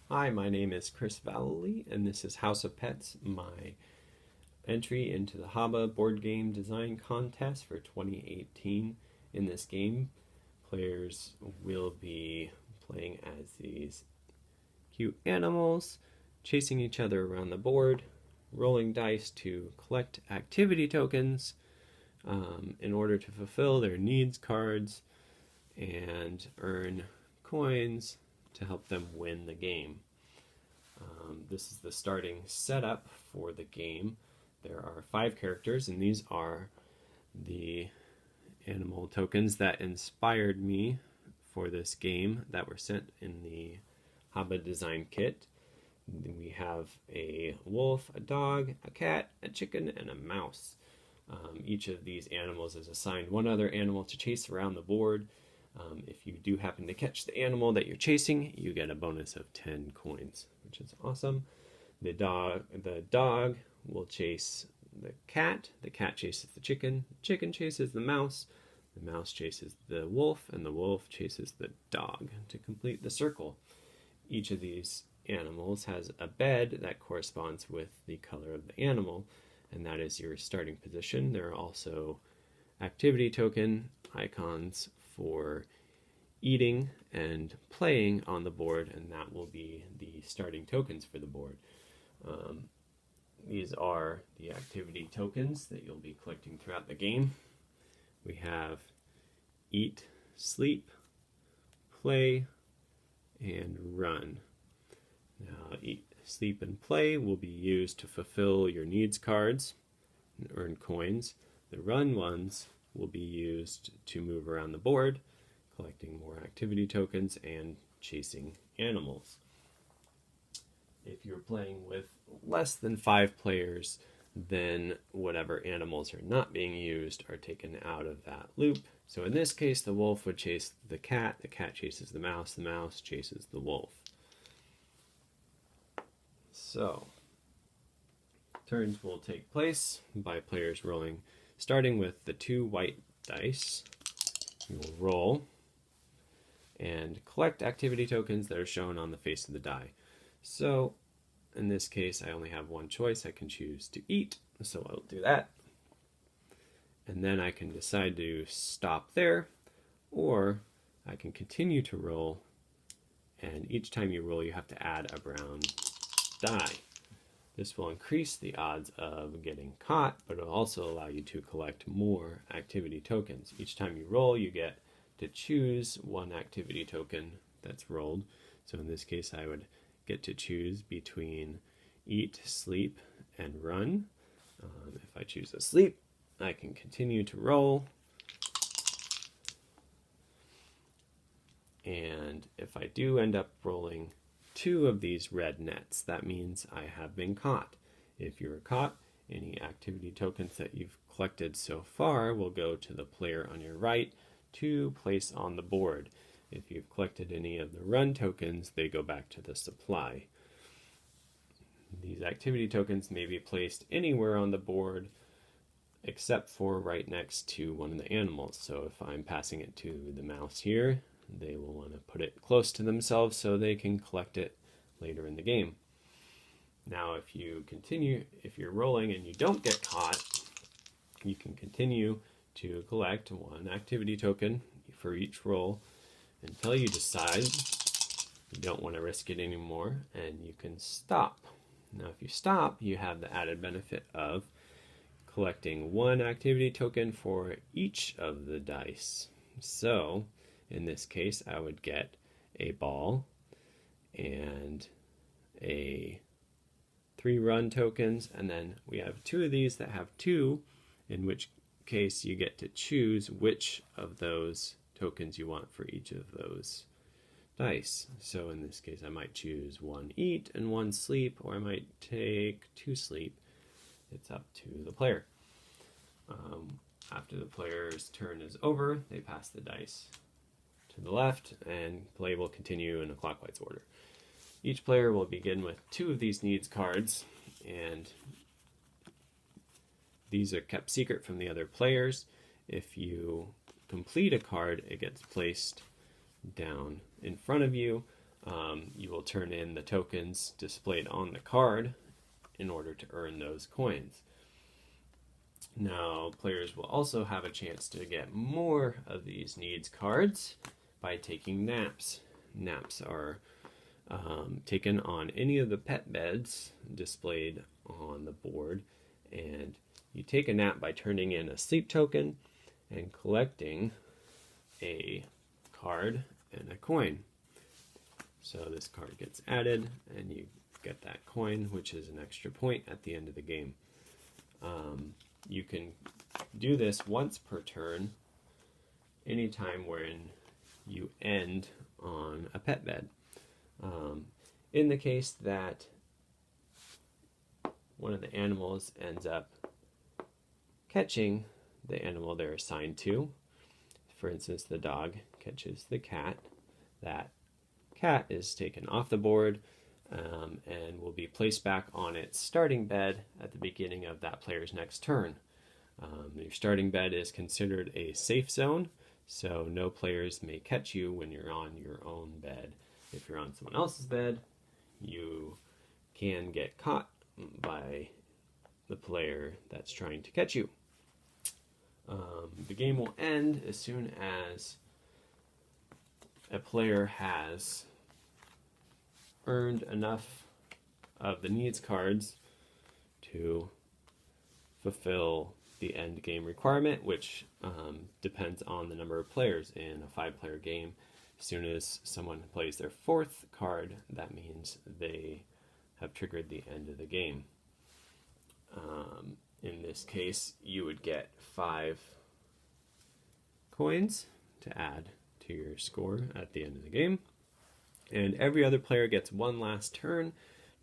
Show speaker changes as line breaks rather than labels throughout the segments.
Hi, my name is Chris Vallely, and this is House of Pets, my entry into the Haba board game design contest for 2018. In this game, players will be playing as these cute animals, chasing each other around the board, rolling dice to collect activity tokens in order to fulfill their needs cards and earn coins to help them win the game. This is the starting setup for the game. There are 5 characters, and these are the animal tokens that inspired me for this game that were sent in the Haba design kit. We have a wolf, a dog, a cat, a chicken, and a mouse. Each of these animals is assigned one other animal to chase around the board. If you do happen to catch the animal that you're chasing, you get a bonus of 10 coins, which is awesome. The dog will chase the cat chases the chicken chases the mouse chases the wolf, and the wolf chases the dog to complete the circle. Each of these animals has a bed that corresponds with the color of the animal, and that is your starting position. There are also activity token icons for eating and playing on the board, and that will be the starting tokens for the board. These are the activity tokens that you'll be collecting throughout the game. We have eat, sleep, play, and run. Now, eat, sleep, and play will be used to fulfill your needs cards and earn coins. The run ones will be used to move around the board, collecting more activity tokens and chasing animals. If you're playing with less than 5 players, then whatever animals are not being used are taken out of that loop. So in this case, the wolf would chase the cat chases the mouse chases the wolf. So, turns will take place by players rolling, starting with the 2 white dice. You will roll and collect activity tokens that are shown on the face of the die. So, in this case, I only have one choice. I can choose to eat, so I'll do that. And then I can decide to stop there, or I can continue to roll, and each time you roll, you have to add a brown die. This will increase the odds of getting caught, but it will also allow you to collect more activity tokens. Each time you roll, you get to choose one activity token that's rolled. So in this case, I would get to choose between eat, sleep, and run. If I choose to sleep, I can continue to roll. And if I do end up rolling 2 of these red nets, that means I have been caught. If you're caught, any activity tokens that you've collected so far will go to the player on your right to place on the board. If you've collected any of the run tokens, they go back to the supply. These activity tokens may be placed anywhere on the board except for right next to one of the animals. So if I'm passing it to the mouse here, they will want to put it close to themselves so they can collect it later in the game. Now, if you're rolling and you don't get caught, you can continue to collect 1 activity token for each roll until you decide you don't want to risk it anymore, and you can stop. Now, if you stop, you have the added benefit of collecting 1 activity token for each of the dice. So, in this case, I would get a ball and 3 run tokens, and then we have 2 of these that have 2, in which case you get to choose which of those tokens you want for each of those dice. So in this case, I might choose 1 eat and 1 sleep, or I might take 2 sleep. It's up to the player. After the player's turn is over, they pass the dice to the left, and play will continue in a clockwise order. Each player will begin with 2 of these needs cards, and these are kept secret from the other players. If you complete a card, it gets placed down in front of you You will turn in the tokens displayed on the card in order to earn those coins. Now, players will also have a chance to get more of these needs cards by taking naps. Naps are taken on any of the pet beds displayed on the board, and you take a nap by turning in a sleep token and collecting a card and a coin. So this card gets added and you get that coin, which is an extra point at the end of the game. You can do this once per turn, anytime when you end on a pet bed. In the case that one of the animals ends up catching the animal they're assigned to, for instance, the dog catches the cat, that cat is taken off the board and will be placed back on its starting bed at the beginning of that player's next turn. Your starting bed is considered a safe zone, so no players may catch you when you're on your own bed. If you're on someone else's bed, you can get caught by the player that's trying to catch you. The game will end as soon as a player has earned enough of the needs cards to fulfill the end game requirement, which depends on the number of players in a 5-player game. As soon as someone plays their 4th card, that means they have triggered the end of the game. In this case, you would get 5 coins to add to your score at the end of the game. And every other player gets one last turn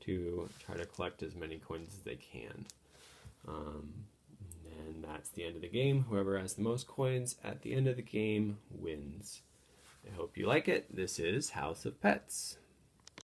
to try to collect as many coins as they can. And that's the end of the game. Whoever has the most coins at the end of the game wins. I hope you like it. This is House of Pets.